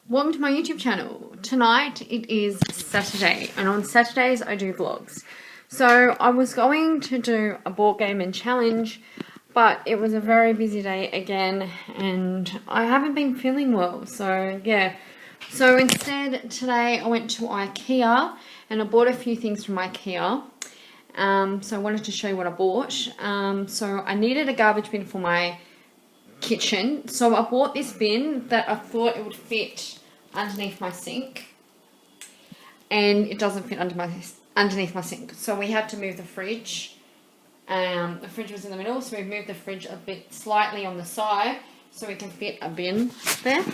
Welcome to my YouTube channel. Tonight it is Saturday, and on Saturdays I do vlogs. So I was going to do a board game and challenge, but it was a very busy day again and I haven't been feeling well, so yeah. So instead today I went to IKEA and I bought a few things from IKEA. So I wanted to show you what I bought. So I needed a garbage bin for my kitchen, so I bought this bin that I thought it would fit underneath my sink, and it doesn't fit underneath my sink, so we had to move the fridge. The fridge was in the middle, so we moved the fridge a bit slightly on the side so we can fit a bin there.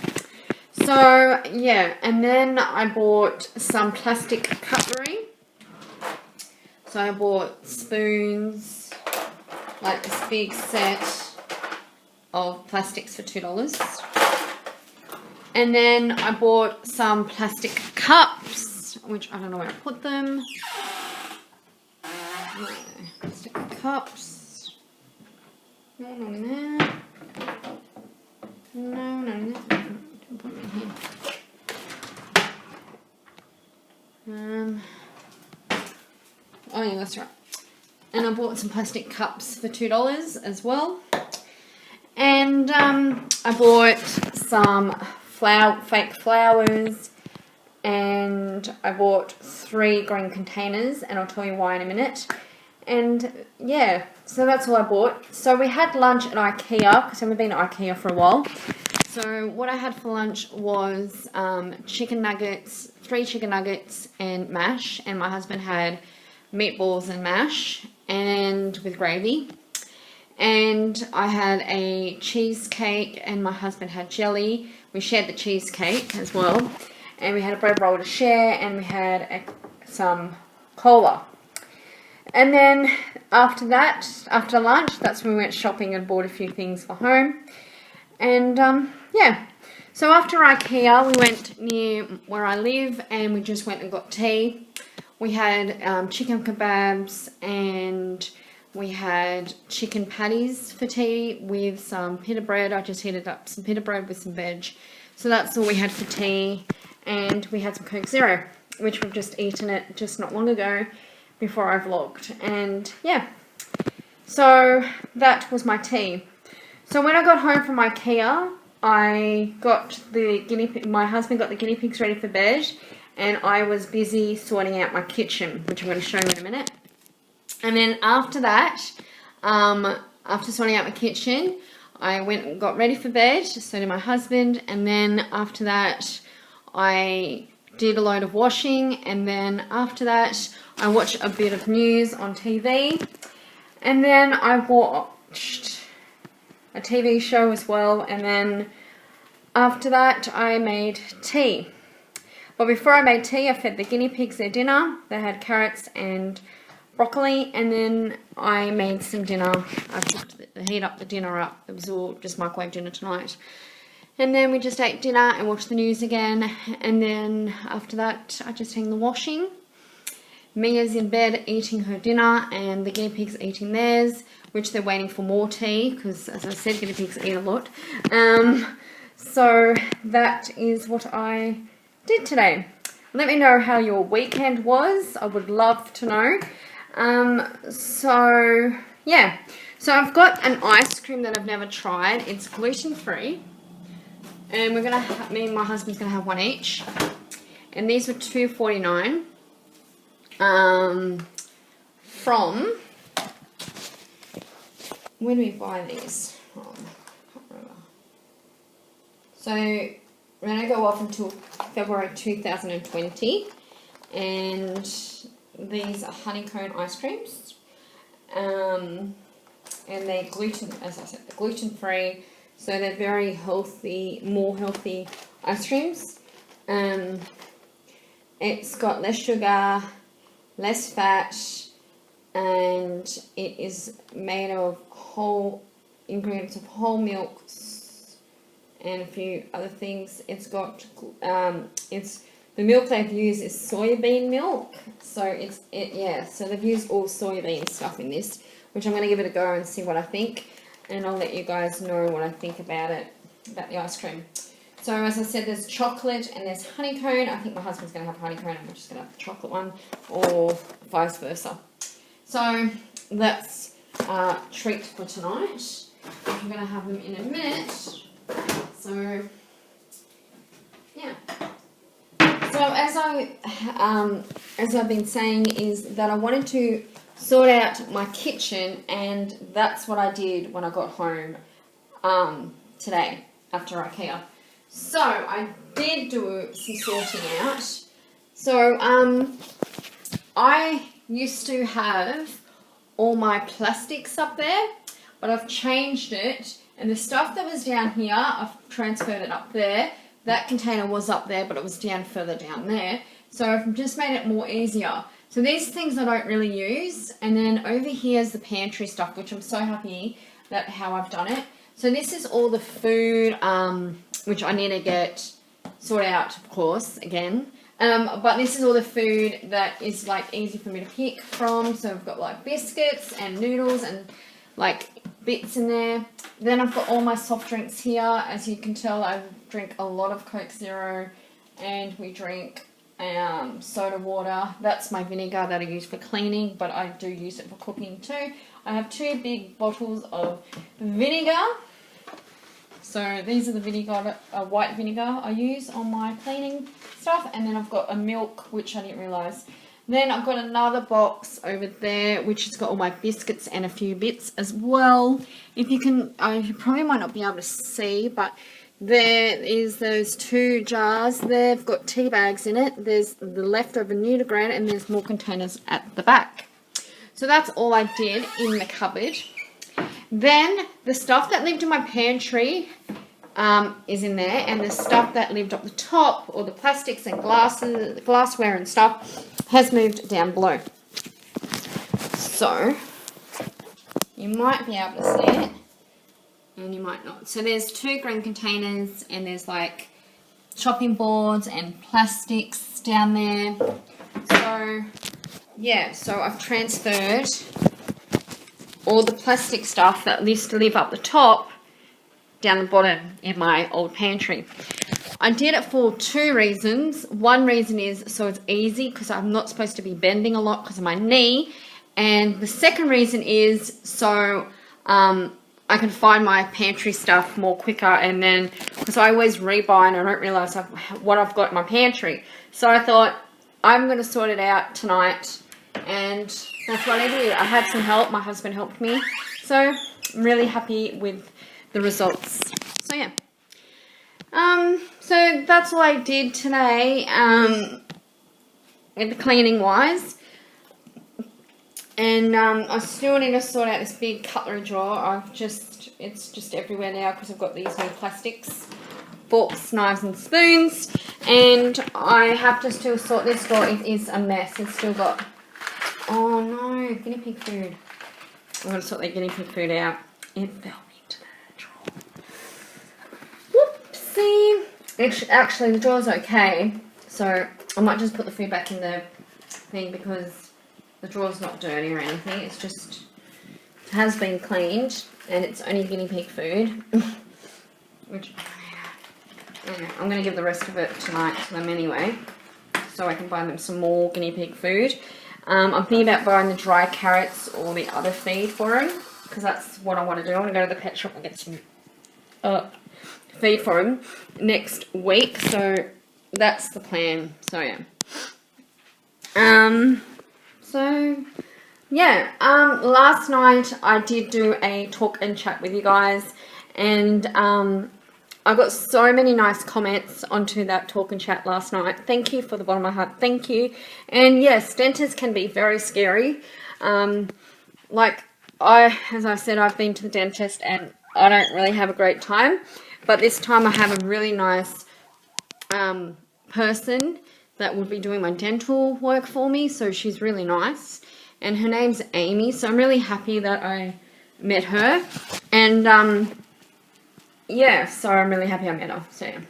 So yeah, and then I bought some plastic cutlery. So I bought spoons, like this big set of plastics for $2. And then I bought some plastic cups, which I don't know where I put them. No, plastic cups. No, no, no. No, no, no. Don't put them in here. Oh yeah, that's right. And I bought some plastic cups for $2 as well. And I bought some fake flowers, and I bought 3 green containers, and I'll tell you why in a minute. And yeah, so that's all I bought. So we had lunch at IKEA, because I haven't been to IKEA for a while. So what I had for lunch was chicken nuggets, 3 chicken nuggets and mash, and my husband had meatballs and mash and with gravy. And I had a cheesecake and my husband had jelly. We shared the cheesecake as well. And we had a bread roll to share, and we had some cola. And then after that, after lunch, that's when we went shopping and bought a few things for home. And yeah, so after IKEA, we went near where I live and we just went and got tea. We had chicken kebabs, and we had chicken patties for tea with some pita bread. I just heated up some pita bread with some veg. So that's all we had for tea. And we had some Coke Zero, which we've just eaten it just not long ago before I vlogged. And yeah, so that was my tea. So when I got home from IKEA, I got my husband got the guinea pigs ready for bed, and I was busy sorting out my kitchen, which I'm going to show you in a minute. And then after that, after sorting out my kitchen, I went and got ready for bed, so did my husband. And then after that, I did a load of washing. And then after that, I watched a bit of news on TV. And then I watched a TV show as well. And then after that, I made tea. But before I made tea, I fed the guinea pigs their dinner. They had carrots and broccoli, and then I made some dinner. I cooked heat up the dinner up. It was all just microwave dinner tonight. And then we just ate dinner and watched the news again. And then after that, I just hang the washing. Mia's in bed eating her dinner, and the guinea pigs eating theirs, which they're waiting for more tea, because as I said, guinea pigs eat a lot. So that is what I did today. Let me know how your weekend was. I would love to know. So yeah, so I've got an ice cream that I've never tried. It's gluten-free, and me and my husband's gonna have one each. And these were $2.49 from, where do we buy these from? I can't remember. So we're gonna go off until February 2020, and these are honeycomb ice creams, and they're as I said, they're gluten-free, so they're very healthy, more healthy ice creams. It's got less sugar, less fat, and it is made of ingredients of whole milks and a few other things. It's got it's The milk they've used is soybean milk. So so they've used all soybean stuff in this, which I'm going to give it a go and see what I think. And I'll let you guys know what I think about it, about the ice cream. So as I said, there's chocolate and there's honeycomb. I think my husband's going to have honeycomb and I'm just going to have the chocolate one, or vice versa. So that's a treat for tonight. I'm going to have them in a minute. So, yeah. So as I've been saying, is that I wanted to sort out my kitchen, and that's what I did when I got home today after IKEA. So I did do some sorting out. So I used to have all my plastics up there, but I've changed it, and the stuff that was down here, I've transferred it up there. That container was up there, but it was down further down there. So I've just made it more easier. So these things I don't really use, and then over here is the pantry stuff, which I'm so happy that how I've done it. So this is all the food, which I need to get sorted out, of course, again. But this is all the food that is like easy for me to pick from. So I've got like biscuits and noodles and like bits in there. Then I've got all my soft drinks here. As you can tell, I drink a lot of Coke Zero, and we drink soda water. That's my vinegar that I use for cleaning, but I do use it for cooking too. I have 2 big bottles of vinegar. So these are the vinegar, white vinegar I use on my cleaning stuff. And then I've got a milk, which I didn't realise. Then I've got another box over there, which has got all my biscuits and a few bits as well. If you can, you probably might not be able to see, but there is those 2 jars. They've got tea bags in it. There's the leftover Nutri-Grain, and there's more containers at the back. So that's all I did in the cupboard. Then the stuff that lived in my pantry is in there, and the stuff that lived up the top, or the plastics and glassware and stuff, has moved down below. So you might be able to see it, and you might not. So there's 2 green containers, and there's like chopping boards and plastics down there. So yeah, so I've transferred all the plastic stuff that used to live up the top down the bottom in my old pantry. I did it for 2 reasons. One reason is so it's easy, because I'm not supposed to be bending a lot because of my knee. And the second reason is so I can find my pantry stuff more quicker, and then because I always rebuy and I don't realise what I've got in my pantry. So I thought I'm going to sort it out tonight, and that's what I did. I had some help. My husband helped me. So I'm really happy with the results. So yeah. So that's all I did today, with the cleaning wise. And I still need to sort out this big cutlery drawer. It's just everywhere now because I've got these new plastics, forks, knives and spoons. And I have to still sort this drawer. It is a mess. It's still got, oh no, guinea pig food. I'm going to sort the guinea pig food out. It fell into the drawer. Whoopsie. Actually, the drawer's okay. So I might just put the food back in the thing because the drawer's not dirty or anything. It's just, it has been cleaned, and it's only guinea pig food. Which, yeah, I'm going to give the rest of it tonight to them anyway, so I can buy them some more guinea pig food. I'm thinking about buying the dry carrots or the other feed for them, because that's what I want to do. I want to go to the pet shop and get some feed for them next week. So that's the plan. So yeah. Last night I did do a talk and chat with you guys, and I got so many nice comments onto that talk and chat last night. Thank you for the bottom of my heart. Thank you. And yes, dentists can be very scary. As I said, I've been to the dentist and I don't really have a great time. But this time I have a really nice person that would be doing my dental work for me. So she's really nice. And her name's Amy. So I'm really happy that I met her. And yeah, so I'm really happy I met her. So yeah.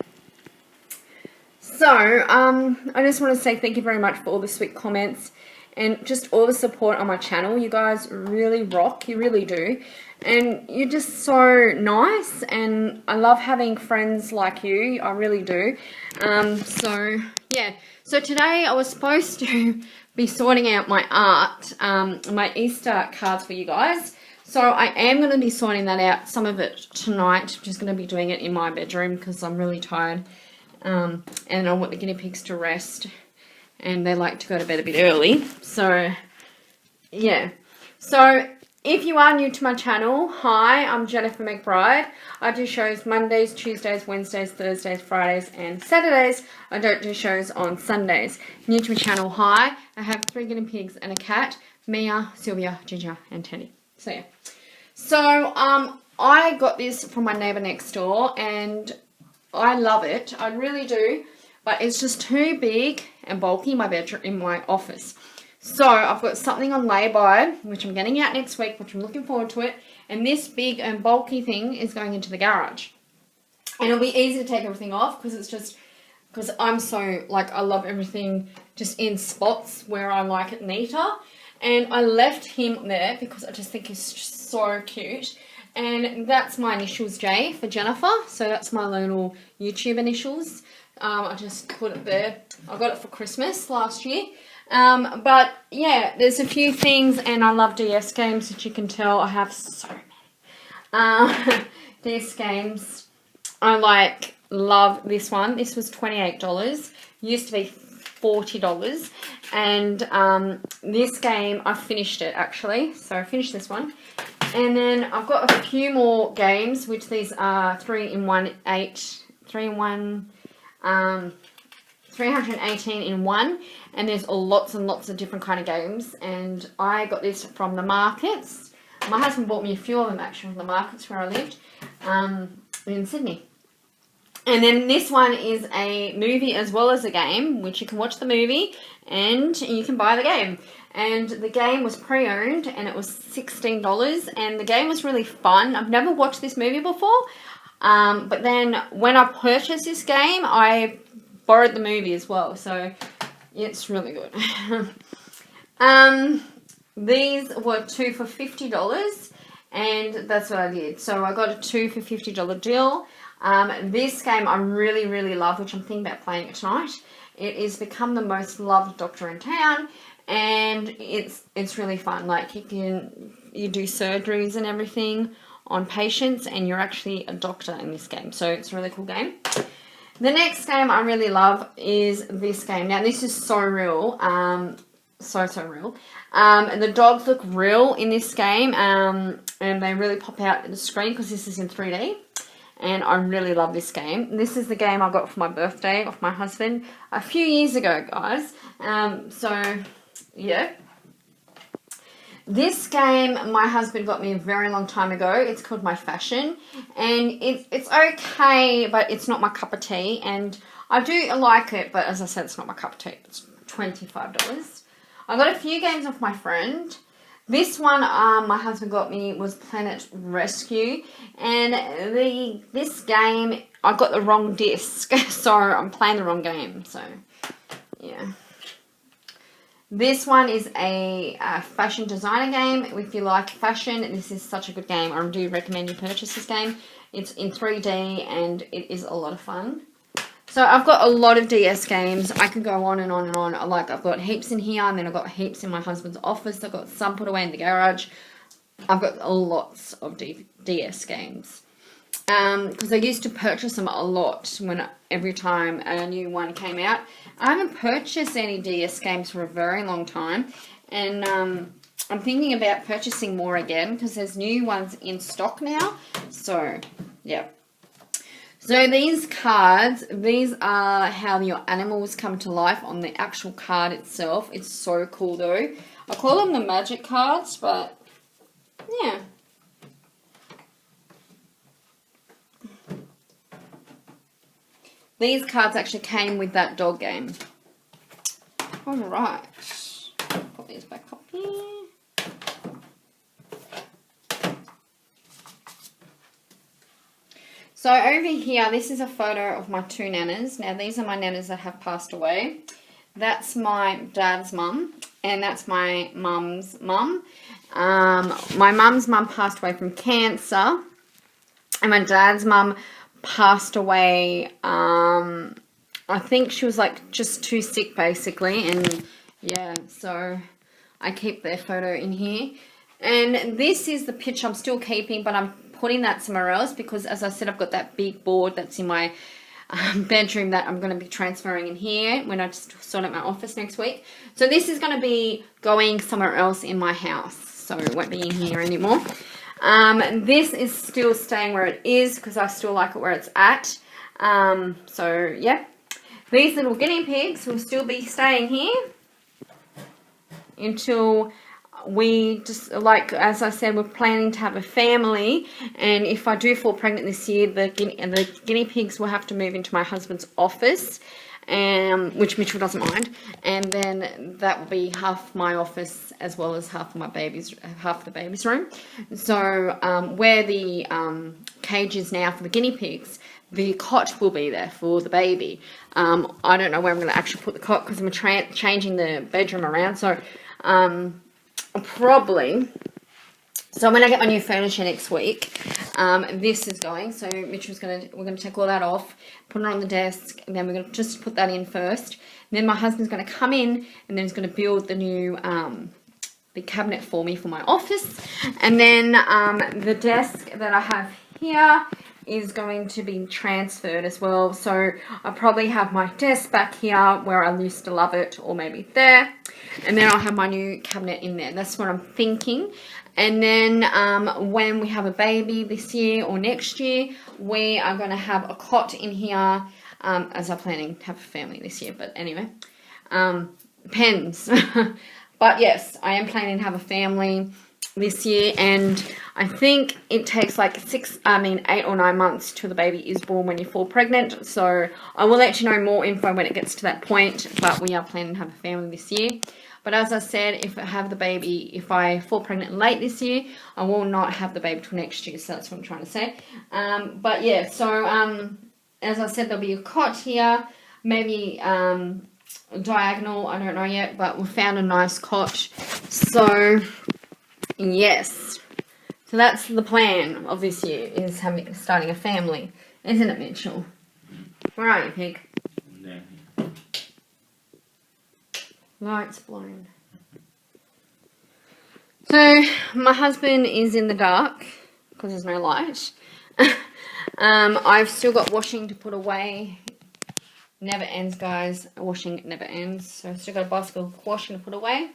So, I just want to say thank you very much for all the sweet comments and just all the support on my channel. You guys really rock, you really do. And you're just so nice, and I love having friends like you, I really do. So, yeah. So today I was supposed to be sorting out my art, my Easter cards for you guys. So I am going to be sorting that out, some of it tonight. I'm just going to be doing it in my bedroom because I'm really tired. And I want the guinea pigs to rest, and they like to go to bed a bit early. So, yeah. So, if you are new to my channel, hi, I'm Jennifer McBride. I do shows Mondays, Tuesdays, Wednesdays, Thursdays, Fridays, and Saturdays. I don't do shows on Sundays. New to my channel, hi. I have 3 guinea pigs and a cat, Mia, Sylvia, Ginger, and Teddy. So, yeah. So, I got this from my neighbour next door, and I love it. I really do. But it's just too big and bulky in my bedroom, in my office. So I've got something on lay-by, which I'm getting out next week, which I'm looking forward to it. And this big and bulky thing is going into the garage. And it'll be easy to take everything off because it's just, because I'm so, like, I love everything just in spots where I like it neater. And I left him there because I just think he's just so cute. And that's my initials, J, for Jennifer. So that's my little YouTube initials. I just put it there. I got it for Christmas last year. But yeah, there's a few things, and I love DS games, as you can tell. I have so many DS games. I love this one. This was $28. Used to be $40. And this game, I finished it actually. So I finished this one. And then I've got a few more games, which these are 318 in one, and there's lots and lots of different kind of games. And I got this from the markets. My husband bought me a few of them actually from the markets where I lived in Sydney. And then this one is a movie as well as a game, which you can watch the movie and you can buy the game. And the game was pre-owned and it was $16, and the game was really fun. I've never watched this movie before, but then when I purchased this game, I borrowed the movie as well, so it's really good. These were 2 for $50, and that's what I did. So I got a 2 for $50 deal. This game I really, really love, which I'm thinking about playing it tonight. It is Become the Most Loved Doctor in Town, and it's really fun. Like, you do surgeries and everything on patients, and you're actually a doctor in this game. So it's a really cool game. The next game I really love is this game. Now, this is so real. So real. And the dogs look real in this game. And they really pop out in the screen because this is in 3D. And I really love this game. This is the game I got for my birthday off my husband a few years ago, guys. So, yeah. This game my husband got me a very long time ago. It's called My Fashion, and it's okay, but it's not my cup of tea, and I do like it, but as I said, it's not my cup of tea. It's $25. I got a few games off my friend. This one my husband got me was Planet Rescue, and this game I got the wrong disc, so I'm playing the wrong game, so yeah. This one is a fashion designer game. If you like fashion, this is such a good game. I do recommend you purchase this game. It's in 3D and it is a lot of fun. So I've got a lot of DS games. I could go on and on and on. I've got heaps in here, and then I've got heaps in my husband's office. I've got some put away in the garage. I've got lots of DS games. Because I used to purchase them a lot every time a new one came out. I haven't purchased any DS games for a very long time, and I'm thinking about purchasing more again because there's new ones in stock now. So, yeah. So these cards, these are how your animals come to life on the actual card itself. It's so cool though. I call them the magic cards, but yeah. These cards actually came with that dog game. Alright. Put these back up here. So over here, this is a photo of my 2 nanas. Now, these are my nanas that have passed away. That's my dad's mum, and that's my mum's mum. My mum's mum passed away from cancer, and my dad's mum passed away, I think she was like just too sick basically, and yeah, so I keep their photo in here. And this is the picture I'm still keeping, but I'm putting that somewhere else because, as I said, I've got that big board that's in my bedroom that I'm going to be transferring in here when I just sort out my office next week. So this is going to be going somewhere else in my house, so it won't be in here anymore. This is still staying where it is because I still like it where it's at. So yeah, these little guinea pigs will still be staying here until we just, like, as I said, we're planning to have a family, and if I do fall pregnant this year, the guinea pigs will have to move into my husband's office, which Mitchell doesn't mind, and then that will be half my office as well as half the baby's room. So where the cage is now for the guinea pigs, the cot will be there for the baby. I don't know where I'm going to actually put the cot because I'm changing the bedroom around, so probably, so when I get my new furniture next week, this is going, so we're going to take all that off, put it on the desk, and then we're going to just put that in first, and then my husband's going to come in, and then he's going to build the new, the cabinet for me for my office, and then the desk that I have here is going to be transferred as well, so I'll probably have my desk back here where I used to love it, or maybe there, and then I'll have my new cabinet in there. That's what I'm thinking. And then when we have a baby this year or next year, we are going to have a cot in here, as I'm planning to have a family this year, but anyway, depends. But yes, I am planning to have a family this year, and I think it takes like 8 or 9 months till the baby is born when you fall pregnant, so I will let you know more info when it gets to that point, but we are planning to have a family this year. But as I said, if I fall pregnant late this year, I will not have the baby till next year, so that's what I'm trying to say. But yeah, so as I said, there'll be a cot here, maybe diagonal, I don't know yet, but we found a nice cot, so yes, so that's the plan of this year, is starting a family, isn't it, Mitchell? Where are you, pig? No. Lights blown. So my husband is in the dark because there's no light. I've still got washing to put away. Never ends, guys. Washing never ends. So I've still got a basket of washing to put away.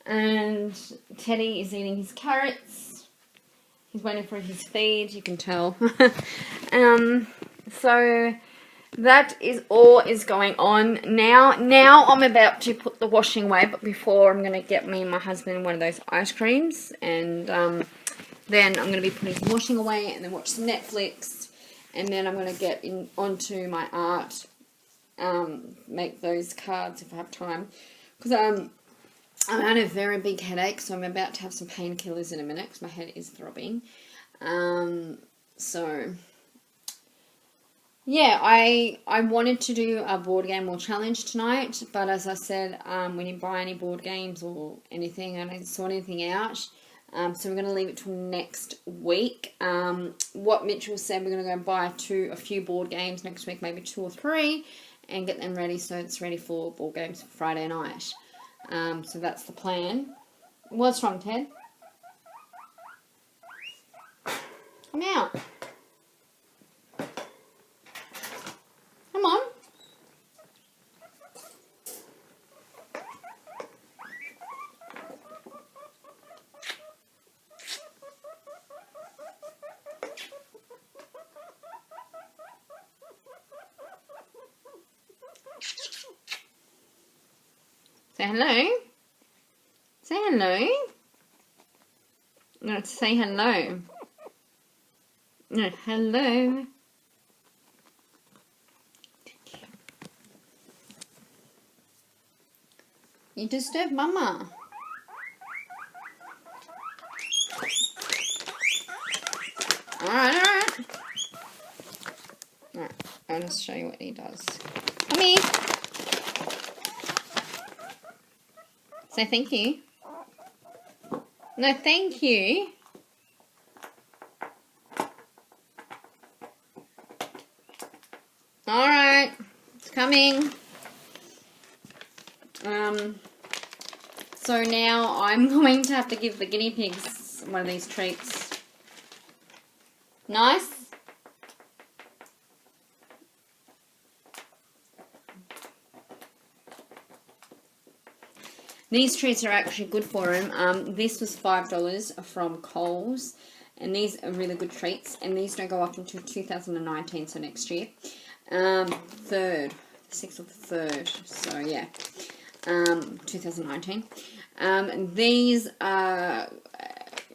And Teddy is eating his carrots. He's waiting for his feed, you can tell. So that is all is going on now. Now I'm about to put the washing away, but before I'm going to get me and my husband one of those ice creams, and then I'm going to be putting some washing away and then watch some Netflix, and then I'm going to get onto my art, make those cards if I have time, because I'm had a very big headache, so I'm about to have some painkillers in a minute because my head is throbbing. So yeah, I wanted to do a board game or challenge tonight, but as I said, we didn't buy any board games or anything. I didn't sort anything out. So we're going to leave it till next week. What Mitchell said, we're going to go buy a few board games next week, maybe 2 or 3, and get them ready so it's ready for board games for Friday night. So that's the plan. What's wrong, Ted? Come out. Come on. Say hello. Say hello. No, say hello. No, hello. You disturb Mama. Alright, alright. I'll just show you what he does. Come here. Say thank you. No, thank you. Alright, it's coming. So now I'm going to have to give the guinea pigs one of these treats. Nice? These treats are actually good for them. This was $5 from Coles. And these are really good treats. And these don't go up until 2019, so next year. 3rd. 6th of the 3rd. So, yeah. 2019. These are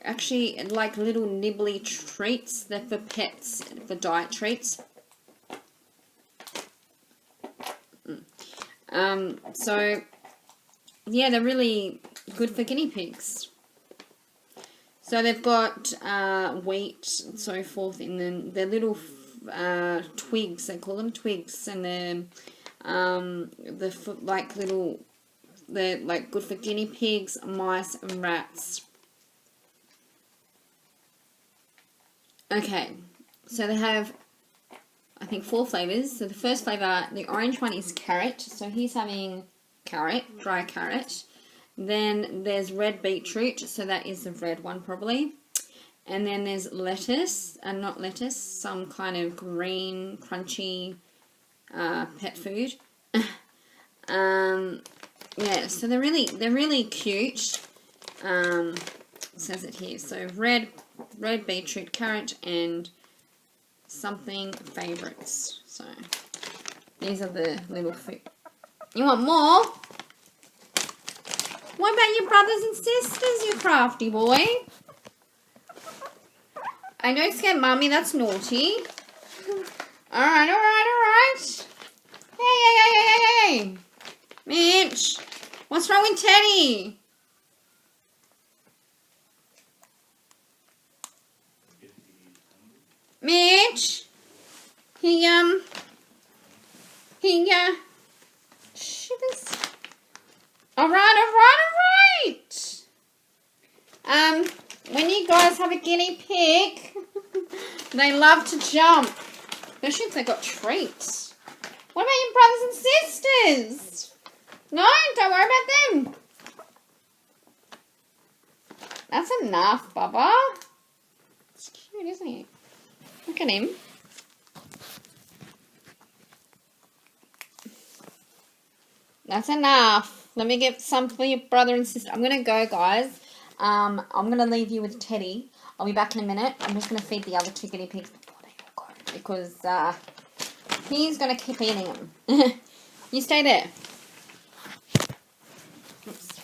actually like little nibbly treats. They're for pets, for diet treats. So, yeah, they're really good for guinea pigs. So they've got wheat and so forth in them. They're little twigs. They call them twigs, and they're like little. They're like good for guinea pigs, mice, and rats. Okay, so they have, I think, 4 flavors. So the first flavor, the orange one, is carrot. So he's having carrot, dry carrot. Then there's red beetroot, so that is the red one probably. And then there's lettuce, not lettuce, some kind of green, crunchy pet food. Yeah, so they're really cute. It says it here. So red beetroot, carrot, and something favorites. So these are the little food. You want more? What about your brothers and sisters, you crafty boy? I don't scare Mummy, that's naughty. Alright. Hey. Mitch, what's wrong with Teddy? Mitch, he shivers. Alright. When you guys have a guinea pig, they love to jump. Especially if they got treats. What about your brothers and sisters? No, don't worry about them. That's enough, Bubba. It's cute, isn't it? Look at him. That's enough. Let me get some for your brother and sister. I'm going to go, guys. I'm going to leave you with Teddy. I'll be back in a minute. I'm just going to feed the other 2 guinea pigs before they all go. Because he's going to keep eating them. You stay there. Oops.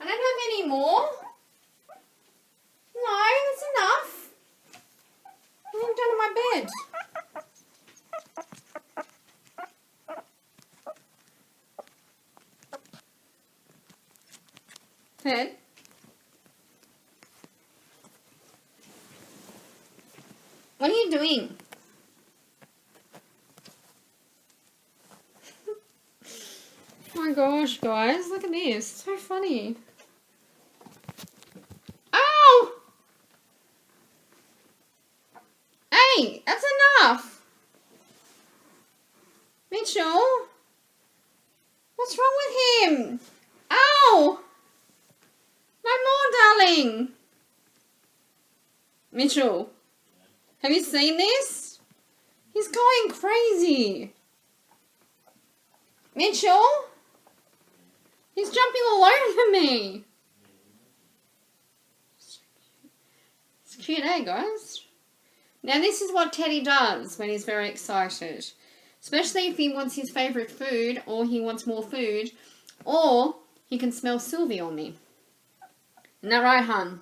I don't have any more. No, that's enough. What have you done in my bed? Ted? What are you doing? Oh my gosh, guys, look at this. It's so funny. Ow! Hey, that's enough. Mitchell? What's wrong with him? Ow! more! No more, darling! Mitchell, have you seen this? He's going crazy. Mitchell? He's jumping all over me. It's cute, eh, guys? Now, this is what Teddy does when he's very excited. Especially if he wants his favourite food, or he wants more food, or he can smell Sylvie on me. Isn't that right, hun?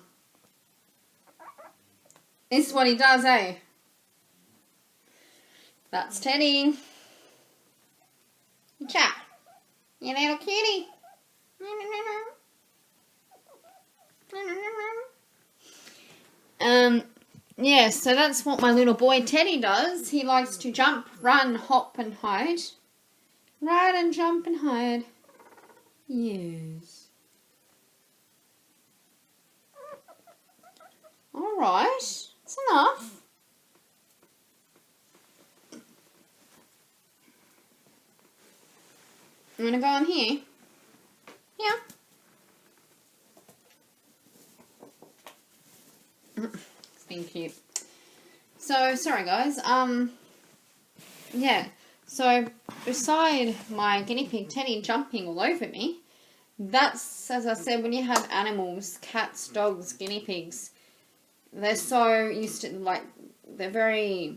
This is what he does, eh? That's Teddy. Chat. You little kitty. Yeah, so that's what my little boy Teddy does. He likes to jump, run, hop and hide. Run and jump and hide. Yes. Alright, that's enough. I'm going to go on here. Yeah. It's been cute. So, sorry guys. Yeah. So, beside my guinea pig Teddy jumping all over me, that's, as I said, when you have animals, cats, dogs, guinea pigs, they're so used to, like, they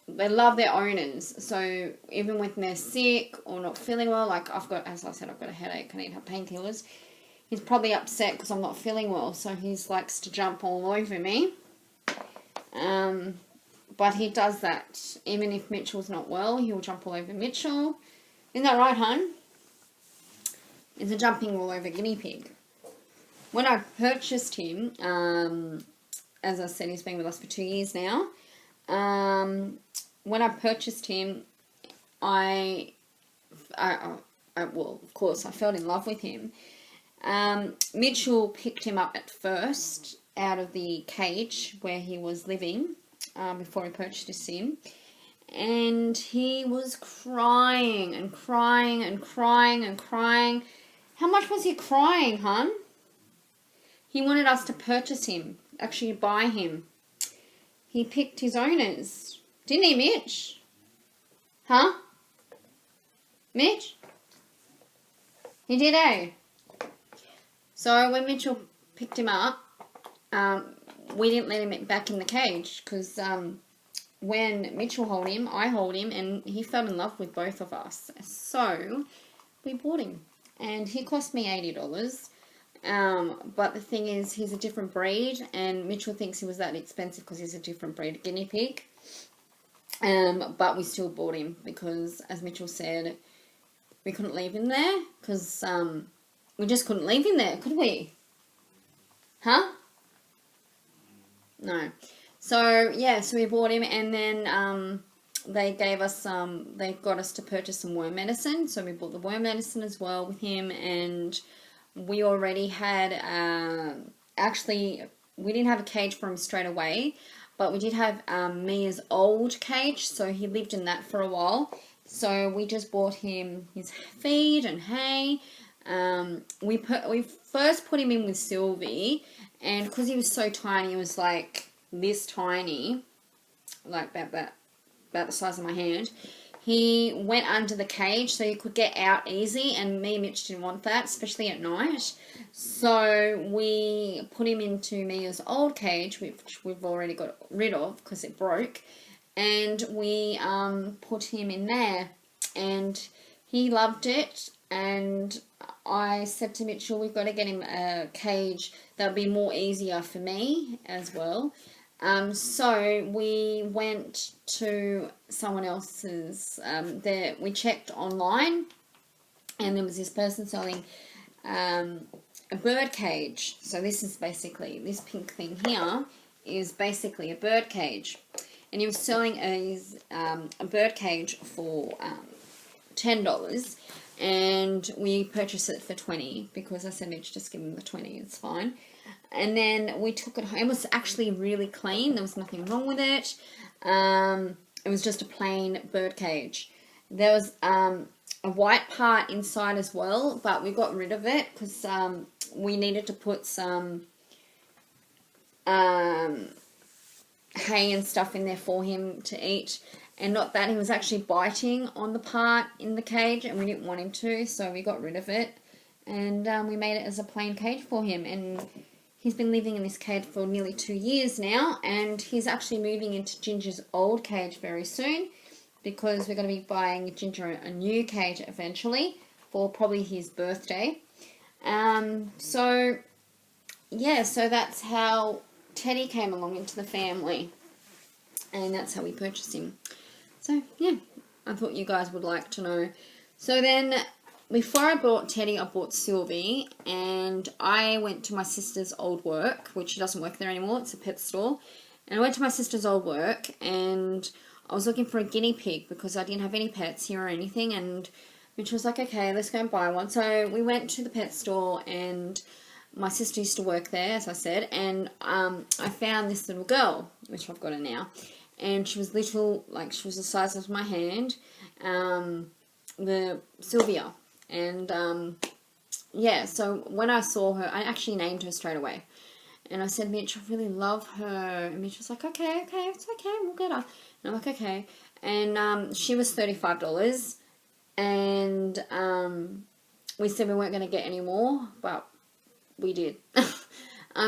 love their owners. So even when they're sick or not feeling well, like as I said, I've got a headache, I need to have painkillers. He's probably upset because I'm not feeling well, so he likes to jump all over me. But he does that. Even if Mitchell's not well, he'll jump all over Mitchell. Isn't that right, hon? It's a jumping all over guinea pig. When I purchased him, as I said, he's been with us for 2 years now. When I purchased him, well, of course, I fell in love with him. Mitchell picked him up at first out of the cage where he was living before he purchased him. And he was crying and crying and crying and crying. How much was he crying, hon? He wanted us to purchase him, actually buy him. He picked his owners. Didn't he, Mitch? Huh? Mitch? He did, eh? So when Mitchell picked him up, we didn't let him back in the cage because when Mitchell hold him, I hold him, and he fell in love with both of us. So we bought him, and he cost me $80. But the thing is, he's a different breed, and Mitchell thinks he was that expensive because he's a different breed guinea pig. But we still bought him because, as Mitchell said, we couldn't leave him there because we just couldn't leave him there, could we? Huh? No. So, yeah, so we bought him, and then they gave us they got us to purchase some worm medicine, so we bought the worm medicine as well with him, and we already had, actually, we didn't have a cage for him straight away, but we did have Mia's old cage, so he lived in that for a while. So we just bought him his feed and hay. We first put him in with Sylvie, and because he was so tiny, he was like this tiny, like about the size of my hand. He went under the cage so he could get out easy, and me and Mitch didn't want that, especially at night. So we put him into Mia's old cage, which we've already got rid of because it broke, and we put him in there, and he loved it. And I said to Mitchell, we've got to get him a cage that would be more easier for me as well. So we went to someone else's, we checked online, and there was this person selling a bird cage. So this is basically, this pink thing here is basically a bird cage, and he was selling a bird cage for $10, and we purchased it for $20 because I said, Mitch, just give him the $20, it's fine. And then we took it home. It was actually really clean. There was nothing wrong with it. It was just a plain bird cage. There was a white part inside as well, but we got rid of it because we needed to put some hay and stuff in there for him to eat. And not that, he was actually biting on the part in the cage and we didn't want him to, so we got rid of it. And we made it as a plain cage for him. And he's been living in this cage for nearly 2 years now. And he's actually moving into Ginger's old cage very soon, because we're going to be buying Ginger a new cage eventually for probably his birthday. So that's how Teddy came along into the family. And that's how we purchased him. So, yeah, I thought you guys would like to know. So then, before I bought Teddy, I bought Sylvie. And I went to my sister's old work, which she doesn't work there anymore. It's a pet store. And I went to my sister's old work, and I was looking for a guinea pig because I didn't have any pets here or anything. And Mitch was like, okay, let's go and buy one. So we went to the pet store, and my sister used to work there, as I said. And I found this little girl, which I've got her now. And she was little, like she was the size of my hand, the Sylvia. And yeah, so when I saw her, I actually named her straight away. And I said, Mitch, I really love her. And Mitch was like, okay, it's okay, we'll get her. And I'm like, okay. And she was $35. And we said we weren't going to get any more, but we did.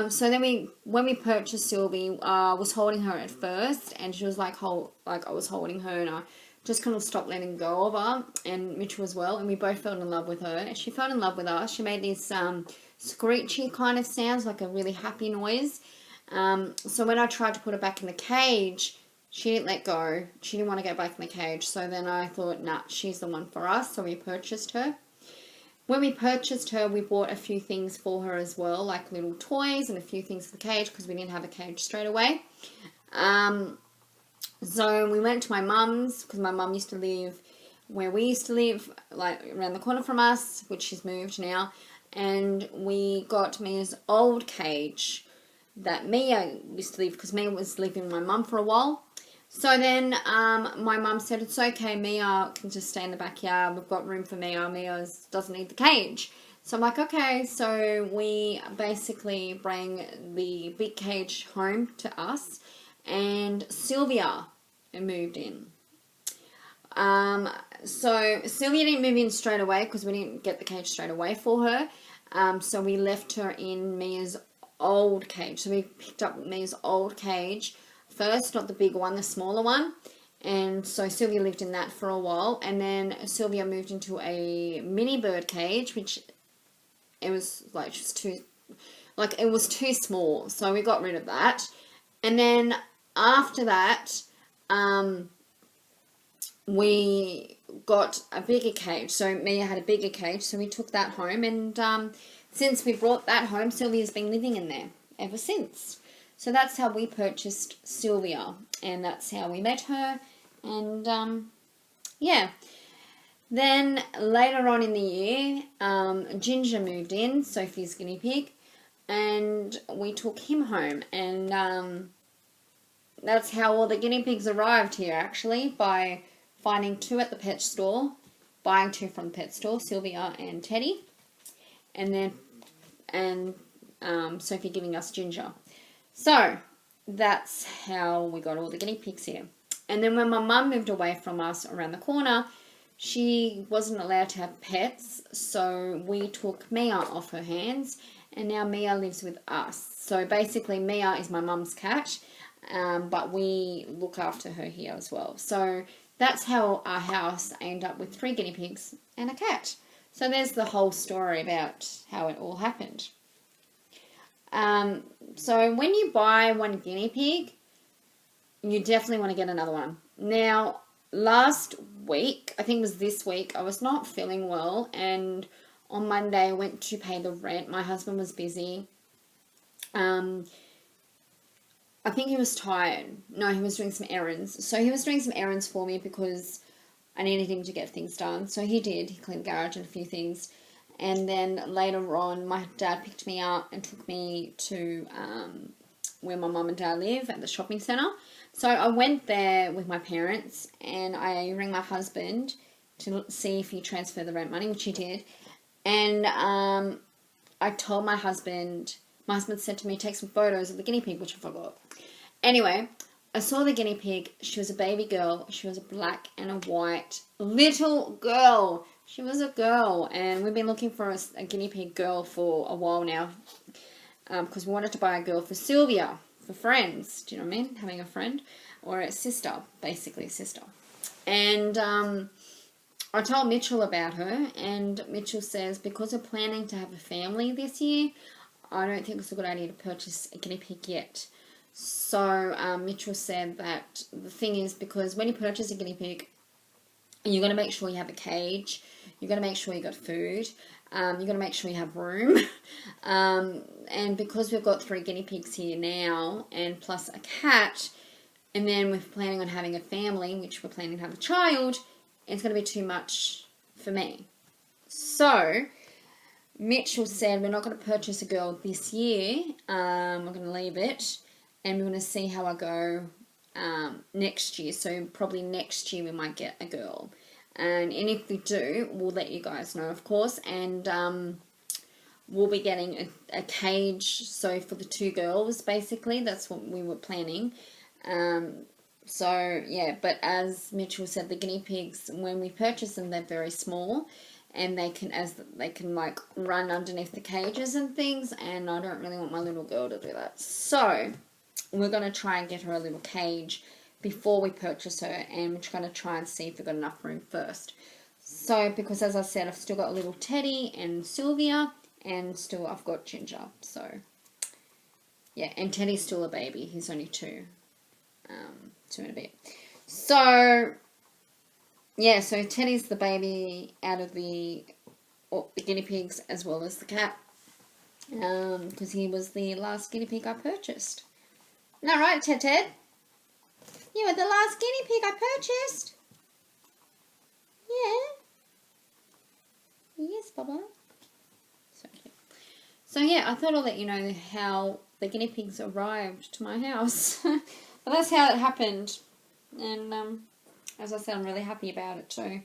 So then when we purchased Sylvie, I was holding her at first, and she was like I was holding her, and I just kind of stopped letting go of her, and Mitchell as well, and we both fell in love with her. And she fell in love with us. She made these screechy kind of sounds, like a really happy noise. So when I tried to put her back in the cage, she didn't let go. She didn't want to go back in the cage. So then I thought, nah, she's the one for us. So we purchased her. When we purchased her, we bought a few things for her as well, like little toys and a few things for the cage, because we didn't have a cage straight away. So we went to my mum's, because my mum used to live where we used to live, like around the corner from us, which she's moved now. And we got Mia's old cage that Mia used to live, because Mia was living with my mum for a while. So then my mum said, it's okay, Mia can just stay in the backyard. We've got room for Mia. Mia doesn't need the cage. So I'm like, okay. So we basically bring the big cage home to us. And Sylvia moved in. So Sylvia didn't move in straight away because we didn't get the cage straight away for her. So we left her in Mia's old cage. So we picked up Mia's old cage first, not the big one, the smaller one. And so Sylvia lived in that for a while. And then Sylvia moved into a mini bird cage, which it was like just too, like it was too small. So we got rid of that. And then after that, we got a bigger cage. So Mia had a bigger cage, so we took that home. And since we brought that home, Sylvia's been living in there ever since. So that's how we purchased Sylvia, and that's how we met her. And yeah. Then later on in the year, Ginger moved in, Sophie's guinea pig, and we took him home. And that's how all the guinea pigs arrived here, actually, by finding 2 at the pet store, buying 2 from the pet store, Sylvia and Teddy, and then Sophie giving us Ginger. So that's how we got all the guinea pigs here. And then when my mum moved away from us around the corner, she wasn't allowed to have pets, so we took Mia off her hands, and now Mia lives with us. So basically Mia is my mum's cat, but we look after her here as well. So that's how our house ended up with 3 guinea pigs and a cat. So there's the whole story about how it all happened. So when you buy one guinea pig, you definitely want to get another one. Now, last week, I think it was this week, I was not feeling well, and on Monday I went to pay the rent. My husband was busy. I think he was tired. No, he was doing some errands. So he was doing some errands for me because I needed him to get things done. So he did. He cleaned the garage and a few things. And then later on, my dad picked me up and took me to where my mum and dad live at the shopping centre. So I went there with my parents, and I rang my husband, to see if he transferred the rent money, which he did. And I told my husband said to me, take some photos of the guinea pig, which I forgot. Anyway, I saw the guinea pig. She was a baby girl. She was a black and a white little girl. She was a girl, and we've been looking for a guinea pig girl for a while now, because we wanted to buy a girl for Sylvia, for friends. Do you know what I mean? Having a friend, or a sister, basically a sister. And I told Mitchell about her, and Mitchell says, because we're planning to have a family this year, I don't think it's a good idea to purchase a guinea pig yet. So Mitchell said that the thing is, because when you purchase a guinea pig, you're going to make sure you have a cage, you're going to make sure you got food, you're going to make sure you have room. And because we've got 3 guinea pigs here now, and plus a cat, and then we're planning on having a family, which we're planning to have a child, it's going to be too much for me. So Mitchell said we're not going to purchase a girl this year. We're going to leave it, and we're going to see how I go next year. So probably next year we might get a girl. And if we do, we'll let you guys know, of course. And we'll be getting a cage. So for the 2 girls, basically, that's what we were planning. So yeah, but as Mitchell said, the guinea pigs, when we purchase them, they're very small, and they can like run underneath the cages and things, and I don't really want my little girl to do that. So we're going to try and get her a little cage before we purchase her, and we're going to try and see if we've got enough room first. So, because as I said, I've still got a little Teddy and Sylvia, and still I've got Ginger. So yeah, and Teddy's still a baby. He's only 2. 2 and a bit. So yeah, so Teddy's the baby out of the guinea pigs, as well as the cat, because he was the last guinea pig I purchased. Isn't that right, Ted? You were the last guinea pig I purchased. Yeah. Yes, Bubba. So cute. So yeah, I thought I'll let you know how the guinea pigs arrived to my house. But that's how it happened. And as I said, I'm really happy about it too.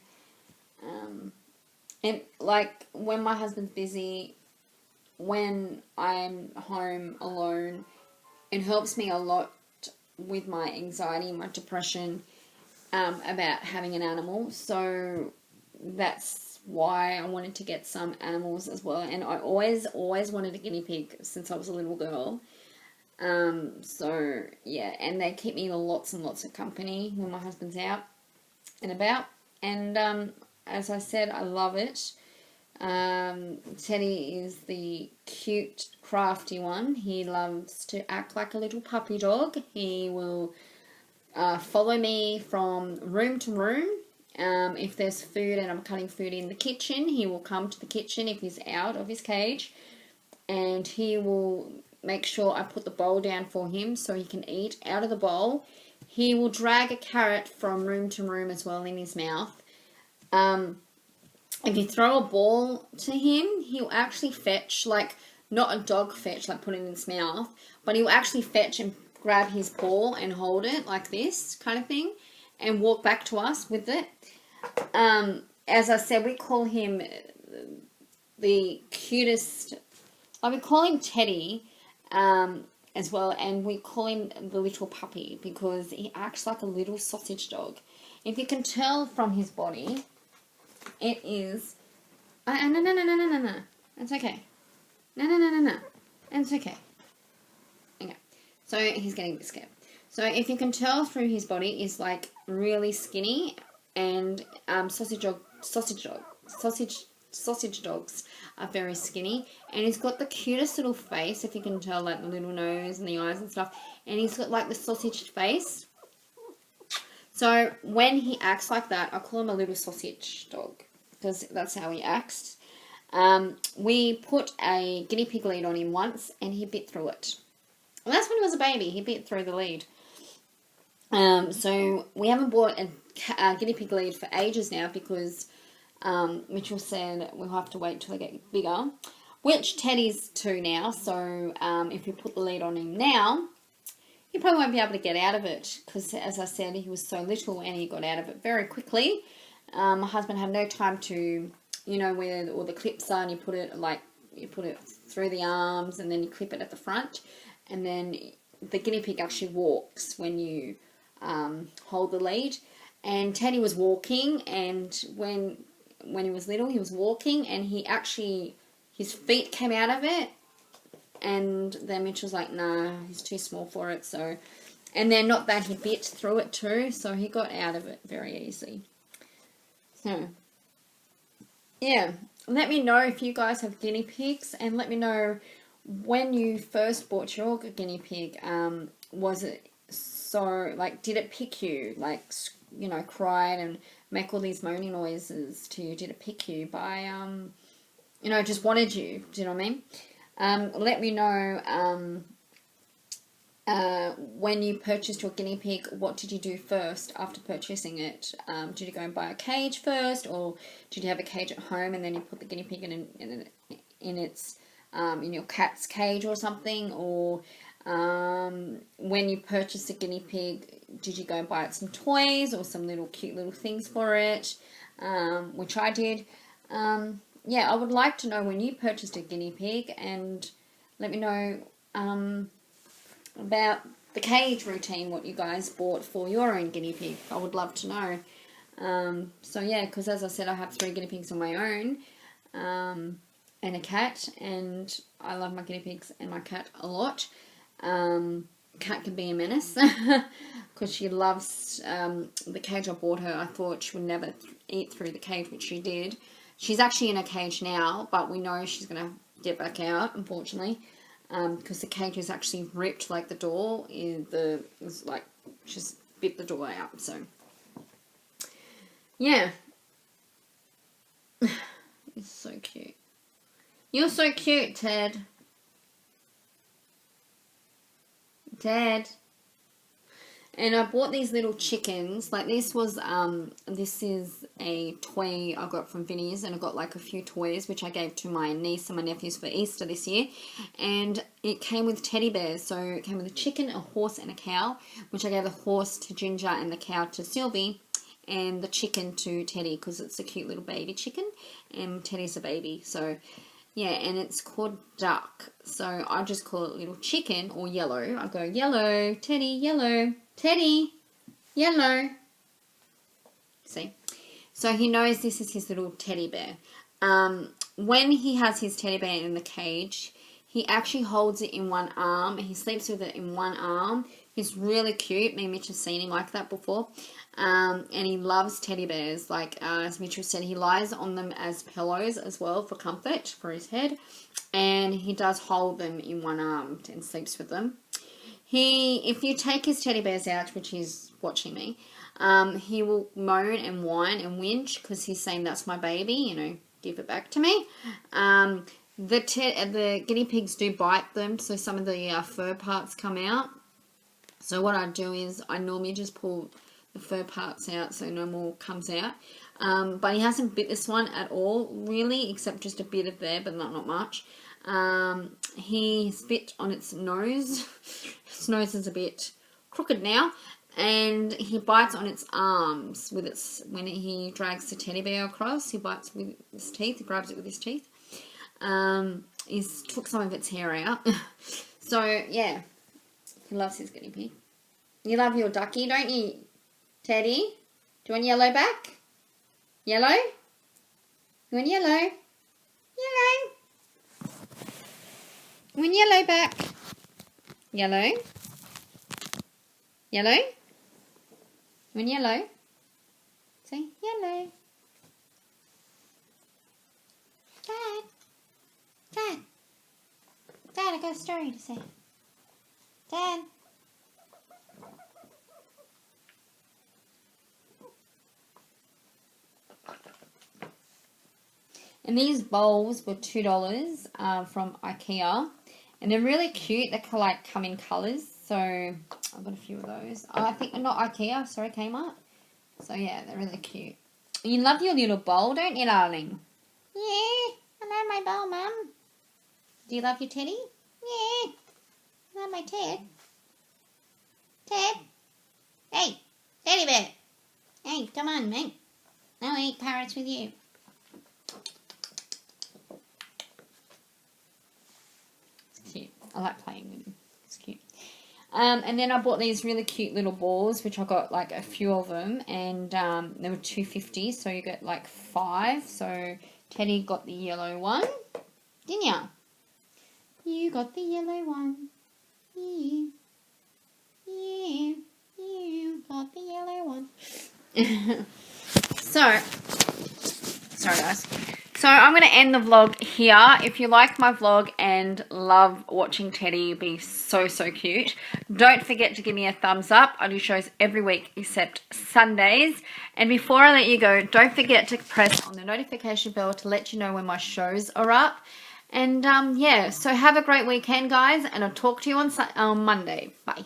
And like when my husband's busy, when I'm home alone, it helps me a lot with my anxiety, my depression, about having an animal. So that's why I wanted to get some animals as well. And I always wanted a guinea pig since I was a little girl. So yeah, and they keep me lots and lots of company when my husband's out and about. And as I said, I love it. Teddy is the cute, crafty one. He loves to act like a little puppy dog. He will follow me from room to room. If there's food and I'm cutting food in the kitchen, he will come to the kitchen if he's out of his cage, and he will make sure I put the bowl down for him so he can eat out of the bowl. He will drag a carrot from room to room as well in his mouth. If you throw a ball to him, he'll actually fetch, like, not a dog fetch, like put it in his mouth, but he'll actually fetch and grab his ball and hold it like this kind of thing and walk back to us with it. As I said, we call him the cutest, we call him Teddy, as well, and we call him the little puppy because he acts like a little sausage dog. If you can tell from his body, it is... No. It's okay. No. It's okay. Okay. So he's getting a bit scared. So if you can tell through his body, is like really skinny, and sausage dogs are very skinny, and he's got the cutest little face, if you can tell, like the little nose and the eyes and stuff, and he's got like the sausage face. So when he acts like that, I call him a little sausage dog because that's how he acts. We put a guinea pig lead on him once and he bit through it. Well, that's when he was a baby. He bit through the lead. So we haven't bought a guinea pig lead for ages now because Mitchell said we'll have to wait till they get bigger, which Teddy's 2 now. So if we put the lead on him now, he probably won't be able to get out of it because, as I said, he was so little and he got out of it very quickly. My husband had no time to, you know, where all the clips are, and you put it through the arms, and then you clip it at the front, and then the guinea pig actually walks when you hold the lead. And Teddy was walking, and when he was little, he was walking, and his feet came out of it, and then Mitch was like, nah, he's too small for it. So, and then not that, he bit through it too, so he got out of it very easily. So, yeah, let me know if you guys have guinea pigs, and let me know when you first bought your guinea pig. Was it so, like, did it pick you, like, you know, cried and make all these moaning noises to you? Did it pick you by, you know, just wanted you? Do you know what I mean? Let me know when you purchased your guinea pig, what did you do first after purchasing it? Did you go and buy a cage first, or did you have a cage at home and then you put the guinea pig in your cat's cage or something? Or when you purchased a guinea pig, did you go and buy it some toys or some little cute little things for it? Which I did. Yeah, I would like to know when you purchased a guinea pig, and let me know about the cage routine, what you guys bought for your own guinea pig. I would love to know. So yeah, because as I said, I have 3 guinea pigs on my own, and a cat, and I love my guinea pigs and my cat a lot. Cat can be a menace because she loves the cage I bought her. I thought she would never eat through the cage, which she did. She's actually in a cage now, but we know she's going to get back out, unfortunately, because the cage is actually ripped, like the door is like, just bit the door out. So yeah. It's so cute. You're so cute, Ted. Ted. And I bought these little chickens. Like, this was, this is a toy I got from Vinnie's, and I got like a few toys, which I gave to my niece and my nephews for Easter this year. And it came with teddy bears. So it came with a chicken, a horse, and a cow, which I gave the horse to Ginger and the cow to Sylvie, and the chicken to Teddy, because it's a cute little baby chicken, and Teddy's a baby. So yeah, and it's called Duck. So I just call it Little Chicken, or Yellow. I go, yellow, Teddy, yellow, Teddy, yellow. See? So he knows this is his little teddy bear. When he has his teddy bear in the cage, he actually holds it in one arm, and he sleeps with it in one arm. He's really cute. Me and Mitch have seen him like that before. And he loves teddy bears. Like, as Mitchell said, he lies on them as pillows as well for comfort for his head. And he does hold them in one arm and sleeps with them. If you take his teddy bears out, which he's watching me, he will moan and whine and whinge because he's saying, that's my baby, you know, give it back to me. The guinea pigs do bite them, so some of the fur parts come out. So what I do is I normally just pull the fur parts out so no more comes out. But he hasn't bit this one at all, really, except just a bit of there, but not much. He spit on its nose. Its nose is a bit crooked now. And he bites on its arms with when he drags the teddy bear across, he bites with his teeth, he grabs it with his teeth. He's took some of its hair out. So, yeah. He loves his guinea pig. You love your ducky, don't you, Teddy? Do you want yellow back? Yellow? You want yellow? Yellow. You want yellow back? Yellow? Yellow? You want yellow? Say yellow. Dad. Dad. Dad, I got a story to say. Dad. And these bowls were $2 from IKEA. And they're really cute. They come in colours. So I've got a few of those. I think, not IKEA, sorry, Kmart. So yeah, they're really cute. You love your little bowl, don't you, darling? Yeah, I love my bowl, Mum. Do you love your teddy? Yeah. I love my Ted. Ted? Hey, teddy bear. Hey, come on, mate. I'll eat carrots with you. It's cute. I like playing with him. It's cute. And then I bought these really cute little balls, which I got like a few of them, and they were $2.50, so you get like 5. So Teddy got the yellow one, didn't ya? You got the yellow one. You got the yellow one. So, sorry guys. So I'm going to end the vlog here. If you like my vlog and love watching Teddy be so cute, don't forget to give me a thumbs up. I do shows every week except Sundays. And before I let you go, don't forget to press on the notification bell to let you know when my shows are up. And yeah, so have a great weekend, guys, and I'll talk to you on Monday. Bye.